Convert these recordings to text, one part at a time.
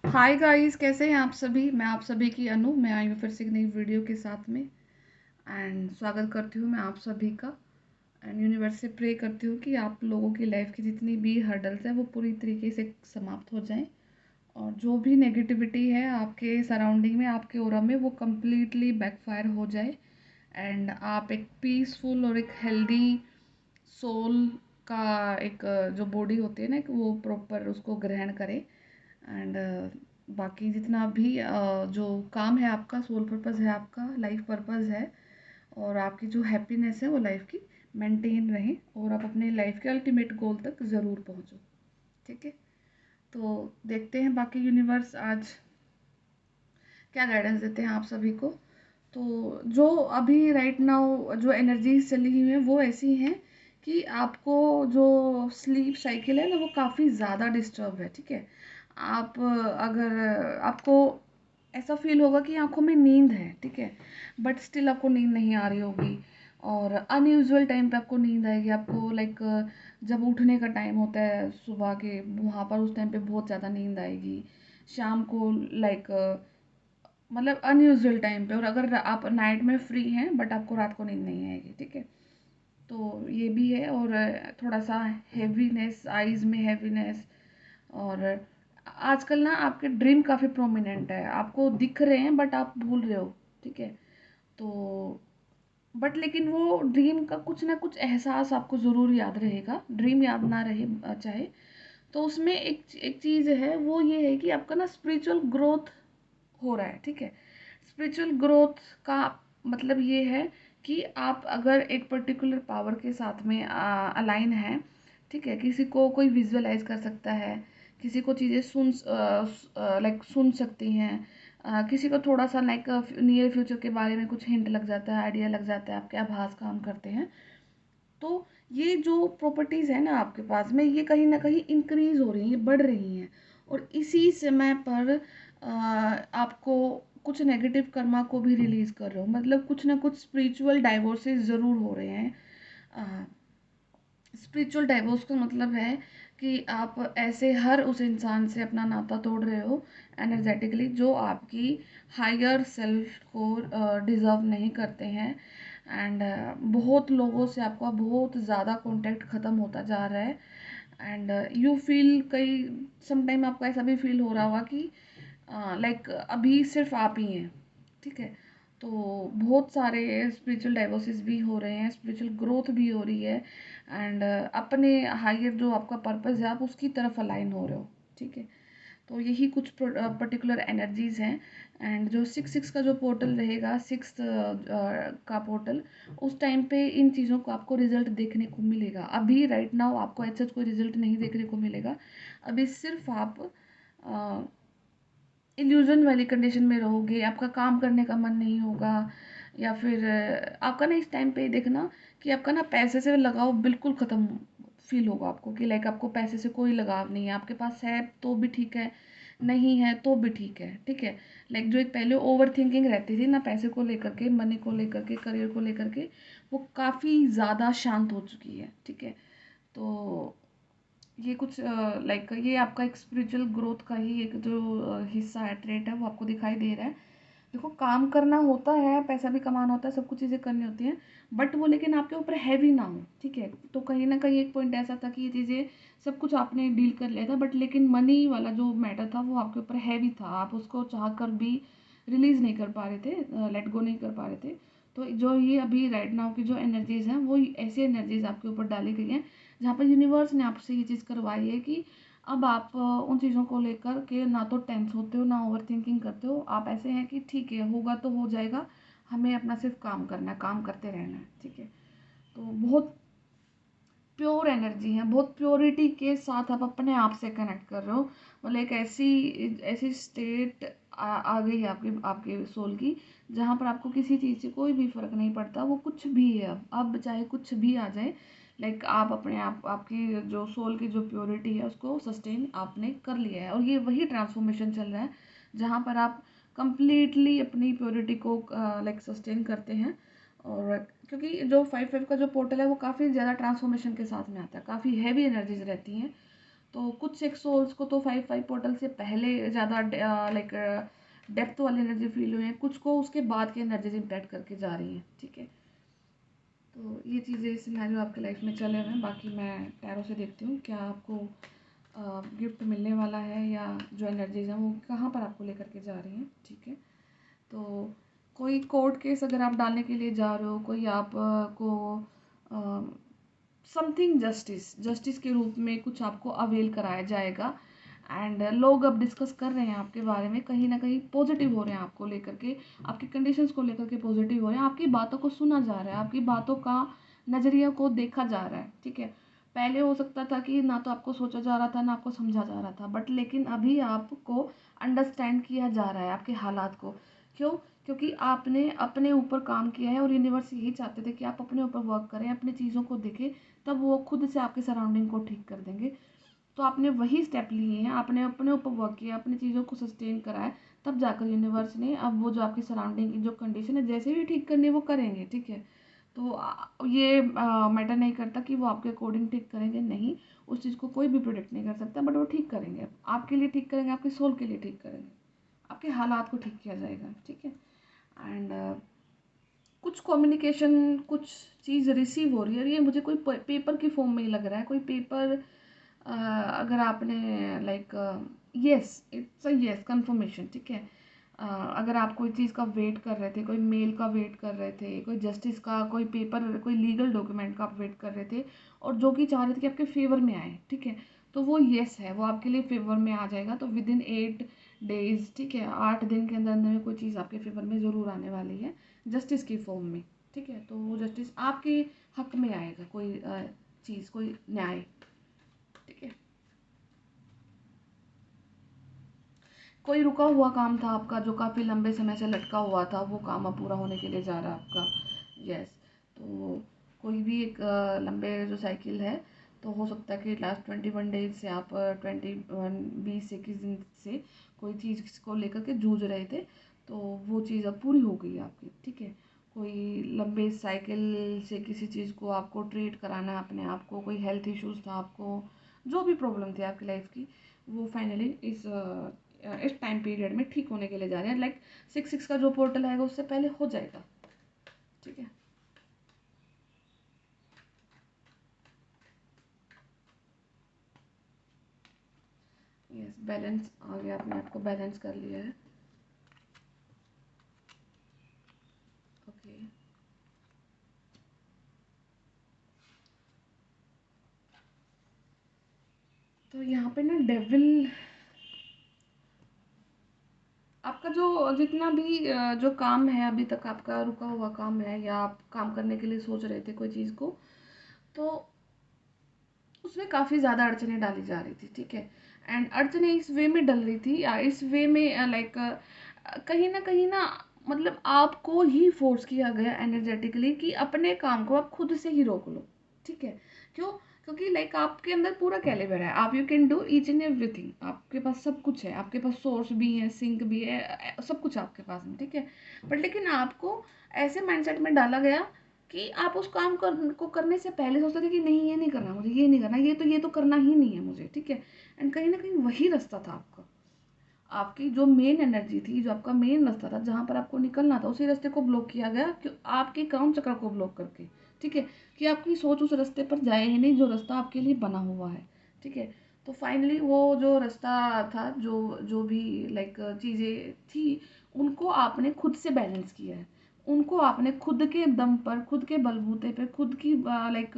Hi guys, कैसे हैं आप सभी। मैं आप सभी की अनु। मैं आई हूँ फिर से एक नई वीडियो के साथ में। एंड स्वागत करती हूँ मैं आप सभी का। एंड यूनिवर्स से प्रे करती हूँ कि आप लोगों की लाइफ की जितनी भी हर्डल्स हैं वो पूरी तरीके से समाप्त हो जाएं। और जो भी नेगेटिविटी है आपके सराउंडिंग में, आपके ओरा में, वो कम्प्लीटली बैकफायर हो जाए। एंड आप एक पीसफुल और एक हेल्दी सोल का एक जो बॉडी होती है ना, एक वो प्रॉपर उसको ग्रहण करें। एंड बाकी जितना भी जो काम है आपका, सोल पर्पस है आपका, लाइफ पर्पस है, और आपकी जो हैप्पीनेस है वो लाइफ की मेंटेन रहे और आप अपने लाइफ के अल्टीमेट गोल तक ज़रूर पहुँचो। ठीक है, तो देखते हैं बाकी यूनिवर्स आज क्या गाइडेंस देते हैं आप सभी को। तो जो अभी राइट नाउ जो एनर्जीज चली हुई हैं वो ऐसी हैं कि आपको जो स्लीप साइकिल है ना वो काफ़ी ज़्यादा डिस्टर्ब है। ठीक है, आप अगर आपको ऐसा फील होगा कि आंखों में नींद है, ठीक है, बट स्टिल आपको नींद नहीं आ रही होगी। और अनयूजुअल टाइम पे आपको नींद आएगी। आपको लाइक जब उठने का टाइम होता है सुबह के, वहाँ पर उस टाइम पे बहुत ज़्यादा नींद आएगी। शाम को लाइक मतलब अनयूजुअल टाइम पे। और अगर आप नाइट में फ्री हैं बट आपको रात को नींद नहीं आएगी। ठीक है, तो ये भी है। और थोड़ा सा हैवीनेस, आईज में हैवीनेस। और आजकल ना आपके ड्रीम काफ़ी प्रोमिनेंट है, आपको दिख रहे हैं बट आप भूल रहे हो। ठीक है, तो बट लेकिन वो ड्रीम का कुछ ना कुछ एहसास आपको ज़रूर याद रहेगा। ड्रीम याद ना रहे चाहे, तो उसमें एक एक चीज़ है, वो ये है कि आपका ना स्पिरिचुअल ग्रोथ हो रहा है। ठीक है, स्पिरिचुअल ग्रोथ का मतलब ये है कि आप अगर एक पर्टिकुलर पावर के साथ में अलाइन हैं, ठीक है, किसी को कोई विजुअलाइज कर सकता है, किसी को चीज़ें सुन लाइक सुन सकती हैं, किसी को थोड़ा सा लाइक नियर फ्यूचर के बारे में कुछ हिंट लग जाता है, आइडिया लग जाता है, आपके आभास काम करते हैं। तो ये जो प्रॉपर्टीज़ है ना आपके पास में, ये कहीं ना कहीं इंक्रीज हो रही हैं, बढ़ रही हैं। और इसी समय पर आपको कुछ नेगेटिव कर्मा को भी रिलीज कर रहे हो, मतलब कुछ ना कुछ स्पिरिचुअल डाइवोर्सेस ज़रूर हो रहे हैं। स्पिरिचुअल डाइवोर्स का मतलब है कि आप ऐसे हर उस इंसान से अपना नाता तोड़ रहे हो एनर्जेटिकली, जो आपकी हायर सेल्फ को डिज़र्व नहीं करते हैं। एंड बहुत लोगों से आपका बहुत ज़्यादा कांटेक्ट ख़त्म होता जा रहा है। एंड यू फील कई समटाइम आपको ऐसा भी फील हो रहा होगा कि लाइक अभी सिर्फ आप ही हैं। ठीक है, तो बहुत सारे स्पिरिचुअल डाइवर्सिस भी हो रहे हैं, स्पिरिचुअल ग्रोथ भी हो रही है। एंड अपने हायर जो आपका पर्पस है आप उसकी तरफ अलाइन हो रहे हो। ठीक है, तो यही कुछ पर्टिकुलर एनर्जीज हैं। एंड जो 6-6 का जो पोर्टल रहेगा, सिक्स का पोर्टल, उस टाइम पे इन चीज़ों को आपको रिजल्ट देखने को मिलेगा। अभी राइट नाउ आपको ऐसा कोई रिजल्ट नहीं देखने को मिलेगा। अभी सिर्फ आप इल्यूजन वाली कंडीशन में रहोगे, आपका काम करने का मन नहीं होगा। या फिर आपका ना इस टाइम पे देखना कि आपका ना पैसे से लगाव बिल्कुल ख़त्म फील होगा आपको, कि लाइक आपको पैसे से कोई लगाव नहीं है। आपके पास है तो भी ठीक है, नहीं है तो भी ठीक है। ठीक है, लाइक जो एक पहले ओवर थिंकिंग रहती थी ना पैसे को लेकर के, मनी को लेकर के, करियर को लेकर के, वो काफ़ी ज़्यादा शांत हो चुकी है। ठीक है, तो ये कुछ लाइक ये आपका एक स्पिरिचुअल ग्रोथ का ही एक जो हिस्सा है, ट्रेट है, वो आपको दिखाई दे रहा है। देखो, काम करना होता है, पैसा भी कमाना होता है, सब कुछ चीज़ें करनी होती हैं, बट वो लेकिन आपके ऊपर हैवी ना हो। ठीक है, तो कहीं ना कहीं एक पॉइंट ऐसा था कि ये चीज़ें सब कुछ आपने डील कर लिया था, बट लेकिन मनी वाला जो मैटर था वो आपके ऊपर हैवी था। आप उसको चाह कर भी रिलीज़ नहीं कर पा रहे थे, लेट गो नहीं कर पा रहे थे। तो जो ये अभी राइट नाउ की जो एनर्जीज़ हैं वो ऐसी एनर्जीज़ आपके ऊपर डाली गई हैं, जहाँ पर यूनिवर्स ने आपसे ये चीज़ करवाई है कि अब आप उन चीज़ों को लेकर के ना तो टेंस होते हो, ना ओवर थिंकिंग करते हो। आप ऐसे हैं कि ठीक है, होगा तो हो जाएगा, हमें अपना सिर्फ काम करना है, काम करते रहना है। ठीक है, तो बहुत प्योर एनर्जी है, बहुत प्योरिटी के साथ आप अपने आप से कनेक्ट कर रहे हो। मतलब एक ऐसी ऐसी स्टेट आ गई है आपकी आपके सोल की, जहाँ पर आपको किसी चीज़ से कोई भी फर्क नहीं पड़ता, वो कुछ भी है। अब चाहे कुछ भी आ जाए, लाइक आप अपने आप, आपकी जो सोल की जो प्योरिटी है उसको सस्टेन आपने कर लिया है। और ये वही ट्रांसफॉर्मेशन चल रहा है जहाँ पर आप कंप्लीटली अपनी प्योरिटी को लाइक सस्टेन करते हैं। और क्योंकि जो 5-5 का जो पोर्टल है वो काफ़ी ज़्यादा ट्रांसफॉर्मेशन के साथ में आता है, काफ़ी हैवी एनर्जीज रहती हैं। तो कुछ एक सोल्स को तो 5 पोर्टल से पहले ज़्यादा लाइक डेप्थ वाली एनर्जी फील हुई है, कुछ को उसके बाद की एनर्जीज इम्पैक्ट करके जा रही हैं, ठीक है। तो ये चीज़ें सिनेरियो आपके लाइफ में चले हुए हैं। बाकी मैं टैरो से देखती हूँ क्या आपको गिफ्ट मिलने वाला है, या जो एनर्जीज हैं वो कहाँ पर आपको लेकर के जा रही हैं, ठीक है। तो कोई कोर्ट केस अगर आप डालने के लिए जा रहे हो, कोई आप को समथिंग जस्टिस के रूप में कुछ आपको अवेल कराया जाएगा, एंड लोग अब डिस्कस कर रहे हैं आपके बारे में, कहीं ना कहीं पॉजिटिव हो रहे हैं आपको लेकर के, आपकी कंडीशंस को लेकर के पॉजिटिव हो रहे हैं, आपकी बातों को सुना जा रहा है, आपकी बातों का नज़रिया को देखा जा रहा है, ठीक है। पहले हो सकता था कि ना तो आपको सोचा जा रहा था ना आपको समझा जा रहा था, बट लेकिन अभी आपको अंडरस्टैंड किया जा रहा है आपके हालात को। क्यों? क्योंकि आपने अपने ऊपर काम किया है, और यूनिवर्स यही चाहते थे कि आप अपने ऊपर वर्क करें, अपनी चीज़ों को देखें, तब वो खुद से आपके सराउंडिंग को ठीक कर देंगे। तो आपने वही स्टेप लिए हैं, आपने अपने ऊपर वर्क किया, अपनी चीज़ों को सस्टेन करा है, तब जाकर यूनिवर्स ने अब वो जो आपकी सराउंडिंग की जो कंडीशन है जैसे भी ठीक करनी है वो करेंगे, ठीक है। तो ये मैटर नहीं करता कि वो आपके अकॉर्डिंग ठीक करेंगे, नहीं, उस चीज़ को कोई भी प्रोडिक्ट नहीं कर सकता, बट वो ठीक करेंगे, आपके लिए ठीक करेंगे, आपके सोल के लिए ठीक करेंगे, आपके हालात को ठीक किया जाएगा, ठीक है। एंड कुछ कम्युनिकेशन, कुछ चीज़ रिसीव हो रही है, और ये मुझे कोई पेपर की फॉर्म में ही लग रहा है, कोई पेपर अगर आपने like yes, it's a yes confirmation, ठीक है। अगर आप कोई चीज़ का वेट कर रहे थे, कोई मेल का वेट कर रहे थे, कोई जस्टिस का, कोई पेपर, कोई लीगल डॉक्यूमेंट का आप वेट कर रहे थे, और जो कि चाह रहे थे कि आपके फेवर में आए, ठीक है, तो वो यस है, वो आपके लिए फेवर में आ जाएगा। तो विद इन 8 डेज, ठीक है, 8 दिन के अंदर अंदर में कोई चीज़ आपके फेवर में ज़रूर आने वाली है, जस्टिस की फॉर्म में, ठीक है। तो वो जस्टिस आपके हक में आएगा, कोई चीज़, कोई न्याय, ठीक है। कोई रुका हुआ काम था आपका जो काफ़ी लंबे समय से लटका हुआ था, वो काम अब पूरा होने के लिए जा रहा है आपका, यस। तो कोई भी एक लंबे जो साइकिल है, तो हो सकता है कि लास्ट 21 डेज से आप 20-21 दिन से कोई चीज़ को लेकर के जूझ रहे थे, तो वो चीज़ अब पूरी हो गई है आपकी, ठीक है। कोई लंबे साइकिल से किसी चीज़ को आपको ट्रीट कराना है अपने आप को, कोई हेल्थ इश्यूज़ था आपको, जो भी प्रॉब्लम थी आपकी लाइफ की, वो फाइनली इस टाइम पीरियड में ठीक होने के लिए जा रहे हैं, लाइक 6-6 का जो पोर्टल आएगा उससे पहले हो जाएगा, ठीक है। यस, बैलेंस आ गया, आपने आपको बैलेंस कर लिया है, ओके। तो यहाँ पे ना डेविल, आपका जो जितना भी जो काम है अभी तक, आपका रुका हुआ काम है, या आप काम करने के लिए सोच रहे थे कोई चीज़ को, तो उसमें काफ़ी ज़्यादा अड़चनें डाली जा रही थी, ठीक है। एंड अड़चनें इस वे में डल रही थी, या इस वे में लाइक कहीं ना मतलब आपको ही फोर्स किया गया एनर्जेटिकली कि अपने काम को आप खुद से ही रोक लो, ठीक है। क्यों? क्योंकि लाइक आपके अंदर पूरा कैलिबर है, आप you can do each and everything, आपके पास सब कुछ है, आपके पास सोर्स भी है, सिंक भी है, सब कुछ आपके पास में, ठीक है। बट लेकिन आपको ऐसे माइंडसेट में डाला गया कि आप उस काम को करने से पहले सोचते थे कि नहीं, ये नहीं करना मुझे, ये नहीं करना, ये तो करना ही नहीं है मुझे, ठीक है। एंड कहीं ना कहीं वही रास्ता था आपका, आपकी जो मेन एनर्जी थी, जो आपका मेन रास्ता था जहाँ पर आपको निकलना था, उसी रास्ते को ब्लॉक किया गया कि आपके काम चक्र को ब्लॉक करके, ठीक है, कि आपकी सोच उस रास्ते पर जाए ही नहीं जो रास्ता आपके लिए बना हुआ है, ठीक है। तो फाइनली वो जो रास्ता था, जो भी लाइक चीज़ें थी, उनको आपने खुद से बैलेंस किया है, उनको आपने खुद के दम पर, खुद के बलबूते पे, खुद की लाइक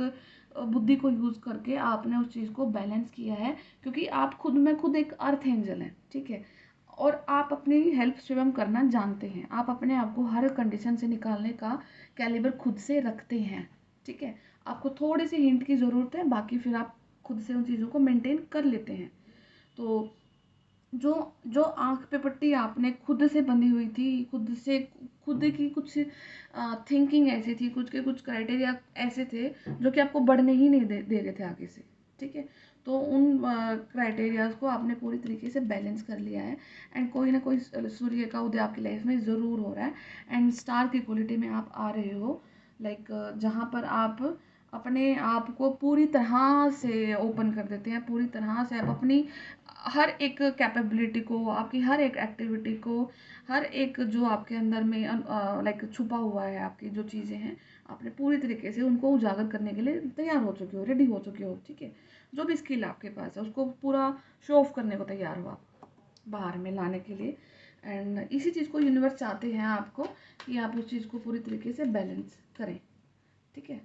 बुद्धि को यूज़ करके आपने उस चीज़ को बैलेंस किया है, क्योंकि आप खुद में खुद एक अर्थ एंजल हैं, ठीक है। और आप अपनी हेल्प स्वयं करना जानते हैं, आप अपने आप को हर कंडीशन से निकालने का कैलिबर खुद से रखते हैं, ठीक है। आपको थोड़े से हिंट की ज़रूरत है, बाकी फिर आप खुद से उन चीज़ों को मेंटेन कर लेते हैं। तो जो जो आँख पे पट्टी आपने खुद से बंधी हुई थी, खुद की कुछ थिंकिंग ऐसी थी, कुछ क्राइटेरिया ऐसे थे जो कि आपको बढ़ने ही नहीं दे रहे थे आगे से, ठीक है। तो उन क्राइटेरियाज को आपने पूरी तरीके से बैलेंस कर लिया है, एंड कोई ना कोई सूर्य का उदय आपकी लाइफ में ज़रूर हो रहा है, एंड स्टार की क्वालिटी में आप आ रहे हो, लाइक जहाँ पर आप अपने आप को पूरी तरह से ओपन कर देते हैं, पूरी तरह से आप अपनी हर एक कैपेबिलिटी को, आपकी हर एक एक्टिविटी को, हर एक जो आपके अंदर में लाइक छुपा हुआ है, आपकी जो चीज़ें हैं, आपने पूरी तरीके से उनको उजागर करने के लिए तैयार हो चुके हो, रेडी हो चुके हो, ठीक है। जो भी स्किल आपके पास है उसको पूरा शो ऑफ करने को तैयार हो आप, बाहर में लाने के लिए। एंड इसी चीज़ को यूनिवर्स चाहते हैं आपको, कि आप उस चीज़ को पूरी तरीके से बैलेंस करें, ठीक है।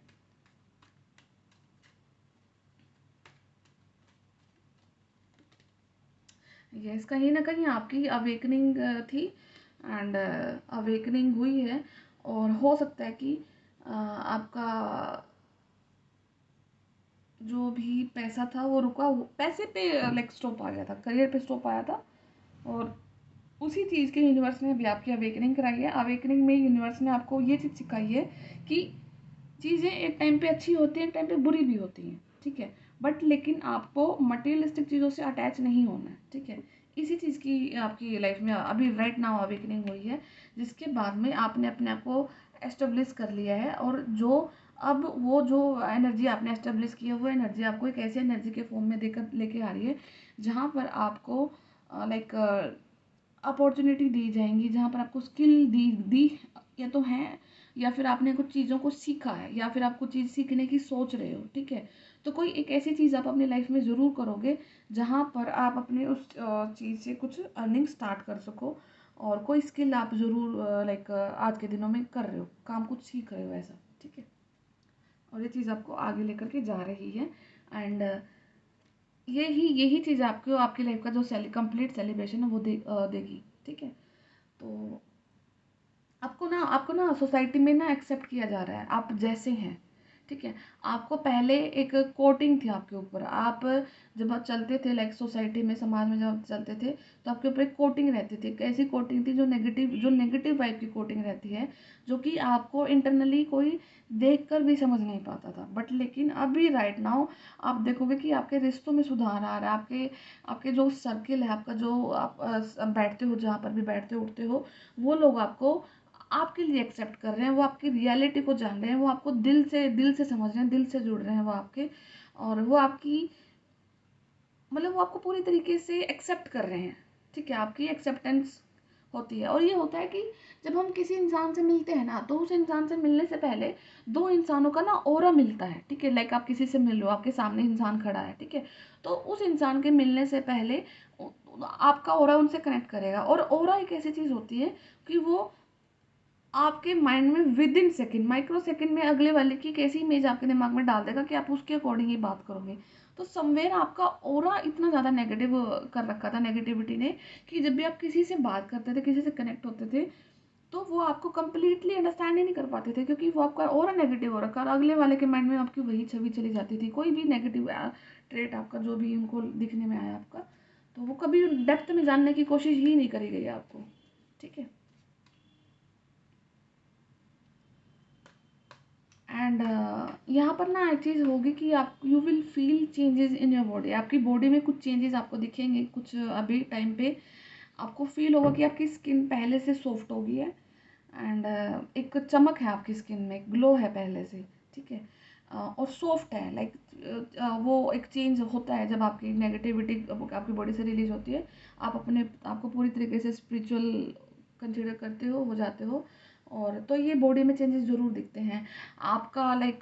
यस, कहीं न कहीं आपकी अवेकनिंग थी, एंड अवेकनिंग हुई है, और हो सकता है कि आपका जो भी पैसा था वो रुका, पैसे पे लाइक स्टॉप आ गया था, करियर पे स्टॉप आया था, और उसी चीज़ के यूनिवर्स ने अभी आपकी अवेकनिंग कराई है। अवेकनिंग में यूनिवर्स ने आपको ये चीज़ सिखाई है कि चीज़ें एक टाइम पे अच्छी होती हैं, एक टाइम पे बुरी भी होती हैं, ठीक है। बट लेकिन आपको मटेरियलिस्टिक चीज़ों से अटैच नहीं होना है, ठीक है। इसी चीज़ की आपकी लाइफ में अभी राइट नाउ अवेकनिंग हुई है, जिसके बाद में आपने अपने आप को एस्टेब्लिश कर लिया है, और जो अब वो जो एनर्जी आपने एस्टेब्लिश की है, वो एनर्जी आपको एक ऐसी एनर्जी के फॉर्म में देकर लेके आ रही है, जहाँ पर आपको लाइक अपॉर्चुनिटी दी जाएंगी, जहाँ पर आपको स्किल दी दी या तो है, या फिर आपने कुछ चीज़ों को सीखा है, या फिर आप कुछ चीज़ सीखने की सोच रहे हो, ठीक है। तो कोई एक ऐसी चीज़ आप अपनी लाइफ में ज़रूर करोगे, जहाँ पर आप अपने उस चीज़ से कुछ अर्निंग स्टार्ट कर सको, और कोई स्किल आप ज़रूर लाइक आज के दिनों में कर रहे हो, काम कुछ सीख रहे हो ऐसा, ठीक है। और ये चीज़ आपको आगे लेकर के जा रही है, एंड यही चीज़ आपको आपकी लाइफ का जो कंप्लीट सेलिब्रेशन है वो देगी, ठीक है। तो आपको ना सोसाइटी में ना एक्सेप्ट किया जा रहा है, आप जैसे हैं, ठीक है। आपको पहले एक कोटिंग थी आपके ऊपर, आप जब आप चलते थे लाइक सोसाइटी में, समाज में जब चलते थे, तो आपके ऊपर एक कोटिंग रहती थी, एक ऐसी कोटिंग थी जो नेगेटिव वाइब की कोटिंग रहती है, जो कि आपको इंटरनली कोई देख कर भी समझ नहीं पाता था। बट लेकिन अभी राइट नाउ आप देखोगे कि आपके रिश्तों में सुधार आ रहा है, आपके आपके जो सर्किल है, आपका जो आप बैठते हो, जहाँ पर भी बैठते उठते हो, वो लोग आपको आपके लिए एक्सेप्ट कर रहे हैं, वो आपकी रियलिटी को जान रहे हैं, वो आपको दिल से समझ रहे हैं, दिल से जुड़ रहे हैं वो आपके, और वो आपकी मतलब वो आपको पूरी तरीके से एक्सेप्ट कर रहे हैं, ठीक है। आपकी एक्सेप्टेंस होती है, और ये होता है कि जब हम किसी इंसान से मिलते हैं ना, तो उस इंसान से मिलने से पहले दो इंसानों का ना ऑरा मिलता है, ठीक है। लाइक आप किसी से मिल रहे हो, आपके सामने इंसान खड़ा है, ठीक है। तो उस इंसान के मिलने से पहले आपका ऑरा उनसे कनेक्ट करेगा, और ऑरा एक ऐसी चीज़ होती है कि वो आपके माइंड में with in second, micro second में अगले वाले की कैसी इमेज आपके दिमाग में डाल देगा, कि आप उसके अकॉर्डिंग ही बात करोगे। तो समवेयर आपका ऑरा इतना ज़्यादा नेगेटिव कर रखा था नेगेटिविटी ने, कि जब भी आप किसी से बात करते थे, किसी से कनेक्ट होते थे, तो वो आपको कंप्लीटली अंडरस्टैंड ही नहीं कर पाते थे, क्योंकि वो आपका ऑरा नेगेटिव हो रखा, और अगले वाले के माइंड में आपकी वही छवि चली जाती थी। कोई भी नेगेटिव ट्रेट आपका जो भी उनको दिखने में आया आपका, तो वो कभी डेप्थ में जानने की कोशिश ही नहीं करी गई आपको, ठीक है। एंड यहाँ पर ना एक चीज़ होगी कि आप you will feel changes in your body, आपकी बॉडी में कुछ चेंजेस आपको दिखेंगे, कुछ अभी टाइम पे आपको फील होगा कि आपकी स्किन पहले से सॉफ्ट हो गई है, एंड एक चमक है आपकी स्किन में, ग्लो है पहले से, ठीक है। और सॉफ्ट है, लाइक वो एक चेंज होता है जब आपकी नेगेटिविटी आपकी बॉडी से रिलीज होती है, आप अपने आपको पूरी तरीके से स्पिरिचुअल कंसिडर करते हो जाते हो, और तो ये बॉडी में चेंजेस ज़रूर दिखते हैं। आपका लाइक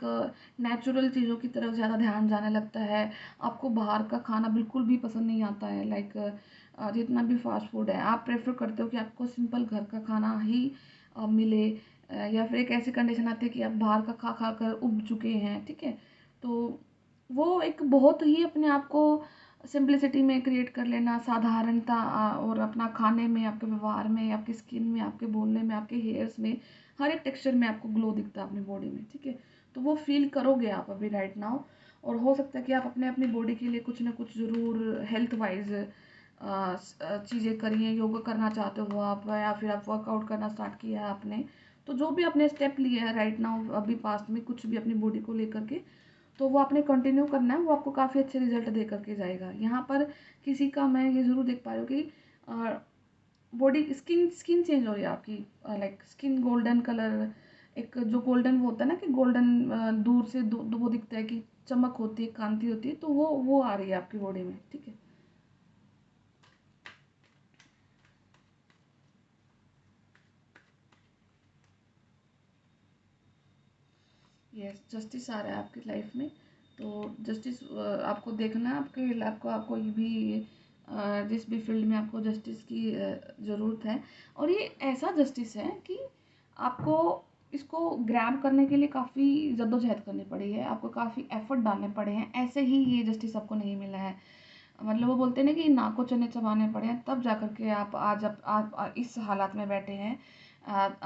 नेचुरल चीज़ों की तरफ ज़्यादा ध्यान जाने लगता है, आपको बाहर का खाना बिल्कुल भी पसंद नहीं आता है, लाइक जितना भी फास्ट फूड है आप प्रेफर करते हो कि आपको सिंपल घर का खाना ही मिले, या फिर एक ऐसी कंडीशन आती है कि आप बाहर का खा खा कर उब चुके हैं, ठीक है। तो वो एक बहुत ही अपने आप को सिंप्लिसिटी में क्रिएट कर लेना, साधारणता, और अपना खाने में, आपके व्यवहार में, आपकी स्किन में, आपके बोलने में, आपके हेयर्स में, हर एक टेक्सचर में आपको ग्लो दिखता है अपनी बॉडी में, ठीक है। तो वो फील करोगे आप अभी राइट नाउ, और हो सकता है कि आप अपनी बॉडी के लिए कुछ ना कुछ ज़रूर हेल्थ वाइज चीज़ें करिए, योगा करना चाहते हो आप, या फिर आप वर्कआउट करना स्टार्ट किया है आपने, तो जो भी आपने स्टेप लिए हैं राइट नाउ अभी पास्ट में कुछ भी अपनी बॉडी को लेकर के, तो वो आपने कंटिन्यू करना है, वो आपको काफ़ी अच्छे रिजल्ट दे करके जाएगा। यहाँ पर किसी का मैं ये ज़रूर देख पा रही हूँ कि बॉडी स्किन स्किन चेंज हो रही है आपकी, लाइक स्किन गोल्डन कलर, एक जो गोल्डन वो होता है ना, कि गोल्डन दूर से वो दिखता है कि चमक होती है, कांति होती है, तो वो आ रही है आपकी बॉडी में, ठीक है। यस, जस्टिस आ रहा है आपकी लाइफ में। तो जस्टिस आपको देखना है, आपको कोई भी जिस भी फील्ड में आपको जस्टिस की ज़रूरत है। और ये ऐसा जस्टिस है कि आपको इसको ग्रैब करने के लिए काफ़ी जद्दोजहद करनी पड़ी है, आपको काफ़ी एफर्ट डालने पड़े हैं, ऐसे ही ये जस्टिस आपको नहीं मिला है। मतलब वो बोलते हैं ना कि नाक को चने चबाने पड़े हैं, तब जा कर के आप आज आप इस हालात में बैठे हैं।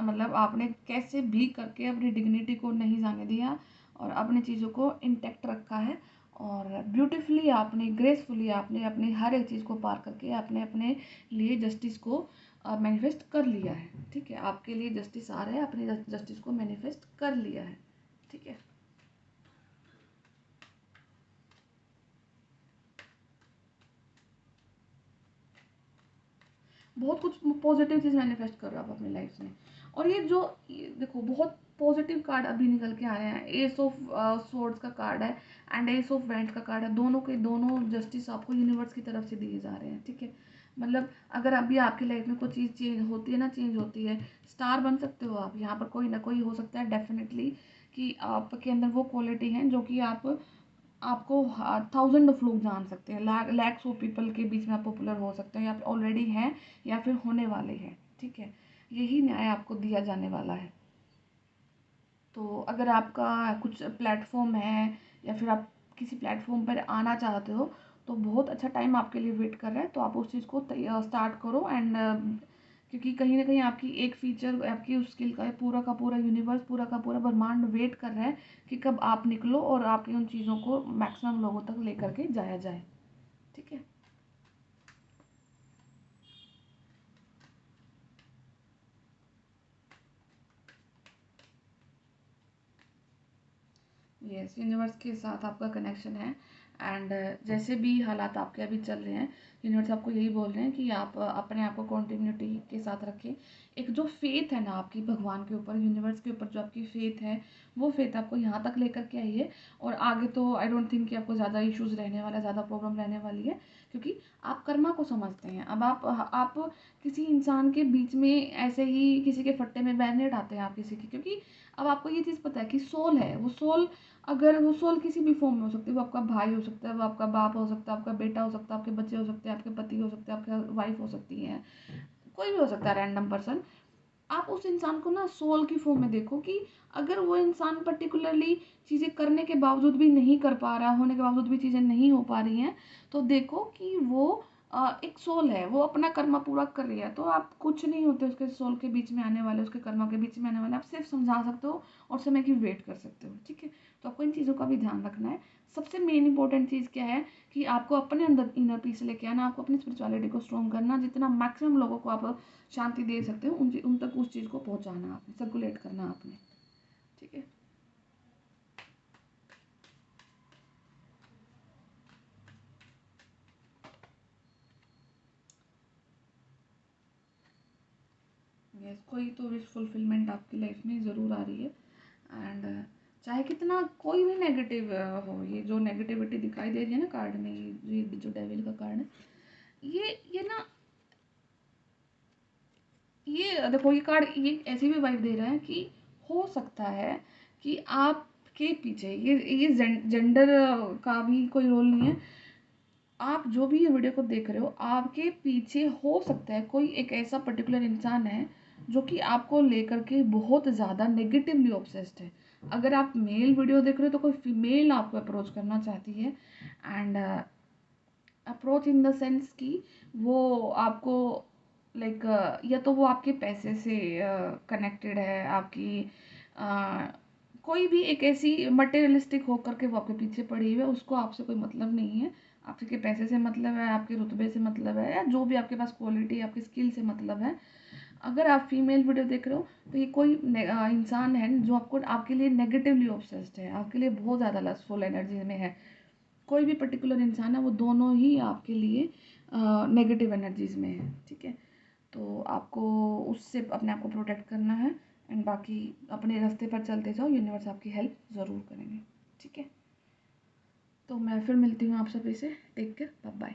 मतलब आपने कैसे भी करके अपनी डिग्निटी को नहीं जाने दिया और अपनी चीज़ों को इंटैक्ट रखा है। और ब्यूटीफुली आपने, ग्रेसफुली आपने अपने हर एक चीज़ को पार करके आपने अपने लिए जस्टिस को मैनिफेस्ट कर लिया है, ठीक है। आपके लिए जस्टिस आ रहा है, अपने जस्टिस को मैनिफेस्ट कर लिया है, ठीक है। बहुत कुछ पॉजिटिव चीज़ मैनिफेस्ट कर रहे हो आप अपनी लाइफ में। और ये देखो, बहुत पॉजिटिव कार्ड अभी निकल के आ रहे हैं। एस ऑफ सोर्ड्स का कार्ड है एंड एस ऑफ वेंट का कार्ड है, दोनों के दोनों जस्टिस आपको यूनिवर्स की तरफ से दिए जा रहे हैं, ठीक है। मतलब अगर अभी आपकी लाइफ में कोई चीज़ चेंज होती है ना, चेंज होती है, स्टार बन सकते हो आप यहाँ पर, कोई ना कोई हो सकता है डेफिनेटली कि आपके अंदर वो क्वालिटी है जो कि आपको थाउजेंड ऑफ लोग जान सकते हैं, लैक्स ऑफ पीपल के बीच में आप पॉपुलर हो सकते हैं, या फिर ऑलरेडी हैं या फिर होने वाले हैं, ठीक है। यही न्याय आपको दिया जाने वाला है। तो अगर आपका कुछ प्लेटफॉर्म है या फिर आप किसी प्लेटफॉर्म पर आना चाहते हो, तो बहुत अच्छा टाइम आपके लिए वेट कर रहा है। तो आप उस चीज़ को स्टार्ट करो एंड क्योंकि कहीं ना कहीं आपकी एक फीचर, आपकी उस स्किल का पूरा पूरा यूनिवर्स, पूरा का पूरा ब्रह्मांड वेट कर रहा है कि कब आप निकलो और आपकी उन चीज़ों को मैक्सिमम लोगों तक लेकर के जाया जाए, ठीक है। यस, यूनिवर्स के साथ आपका कनेक्शन है। एंड जैसे भी हालात आपके अभी चल रहे हैं, यूनिवर्स आपको यही बोल रहे हैं कि आप अपने आप को कॉन्टिन्यूटी के साथ रखें। एक जो फेथ है ना आपकी भगवान के ऊपर, यूनिवर्स के ऊपर जो आपकी फेथ है, वो फेथ आपको यहाँ तक लेकर के आई है। और आगे तो आई डोंट थिंक कि आपको ज़्यादा इश्यूज़ रहने वाला, ज़्यादा प्रॉब्लम रहने वाली है, क्योंकि आप कर्मा को समझते हैं। अब आप किसी इंसान के बीच में ऐसे ही किसी के फट्टे में बैर नहीं डालते हैं आप किसी की, क्योंकि अब आपको ये चीज़ पता है कि सोल है, वो सोल, अगर वो सोल किसी भी फॉर्म में हो सकती है, वो आपका भाई हो सकता है, वो आपका बाप हो सकता है, आपका बेटा हो सकता है, आपके बच्चे हो सकते हैं, आपके पति हो सकते हैं, आपके वाइफ हो सकती है, कोई भी हो सकता है रैंडम पर्सन। आप उस इंसान को ना सोल की फॉर्म में देखो कि अगर वो इंसान पर्टिकुलरली चीज़ें करने के बावजूद भी नहीं कर पा रहा, होने के बावजूद भी चीज़ें नहीं हो पा रही हैं, तो देखो कि वो एक सोल है, वो अपना कर्मा पूरा कर रही है। तो आप कुछ नहीं होते उसके सोल के बीच में आने वाले, उसके कर्मा के बीच में आने वाले, आप सिर्फ समझा सकते हो और समय की वेट कर सकते हो, ठीक है। तो आपको इन चीज़ों का भी ध्यान रखना है। सबसे मेन इंपॉर्टेंट चीज़ क्या है कि आपको अपने अंदर इनर पीस लेके आना, आपको अपनी स्पिरिचुअलिटी को स्ट्रॉन्ग करना, जितना मैक्सिमम लोगों को आप शांति दे सकते हो उन तक उस चीज़ को पहुंचाना, आपने सर्कुलेट करना आपने, ठीक है। यस, कोई तो विश फुलफिलमेंट आपकी लाइफ में ज़रूर आ रही है। एंड चाहे कितना कोई भी नेगेटिव हो, ये जो नेगेटिविटी दिखाई दे रही है ना कार्ड में, ये जो डेविल का कार्ड है, ये ना, ये देखो, ये कार्ड ये ऐसी भी वाइब दे रहा है कि हो सकता है कि आपके पीछे ये जेंडर का भी कोई रोल नहीं है। आप जो भी ये वीडियो को देख रहे हो, आपके पीछे हो सकता है कोई एक ऐसा पर्टिकुलर इंसान है जो कि आपको लेकर के बहुत ज़्यादा नेगेटिवली ऑब्सेस्ड है। अगर आप मेल वीडियो देख रहे हो तो कोई फीमेल आपको अप्रोच करना चाहती है। And approach in the sense कि वो आपको लाइक या तो वो आपके पैसे से कनेक्टेड है, आपकी अ, कोई भी एक ऐसी मटेरियलिस्टिक होकर के वो आपके पीछे पड़ी हुई है, उसको आपसे कोई मतलब नहीं है। आपके पैसे से मतलब है, आपके रुतबे से मतलब है, या जो भी आपके पास क्वालिटी, आपकी स्किल से मतलब है। अगर आप फीमेल वीडियो देख रहे हो तो ये कोई इंसान है जो आपको, आपके लिए नेगेटिवली ऑब्सेस्ड है, आपके लिए बहुत ज़्यादा लस्टफुल एनर्जी में है। कोई भी पर्टिकुलर इंसान है, वो दोनों ही आपके लिए नेगेटिव एनर्जीज में है, ठीक है। तो आपको उससे अपने आप को प्रोटेक्ट करना है। एंड बाकी अपने रास्ते पर चलते जाओ, यूनिवर्स आपकी हेल्प ज़रूर करेंगे। ठीक है, तो मैं फिर मिलती हूँ आप सभी से। Take care, bye bye.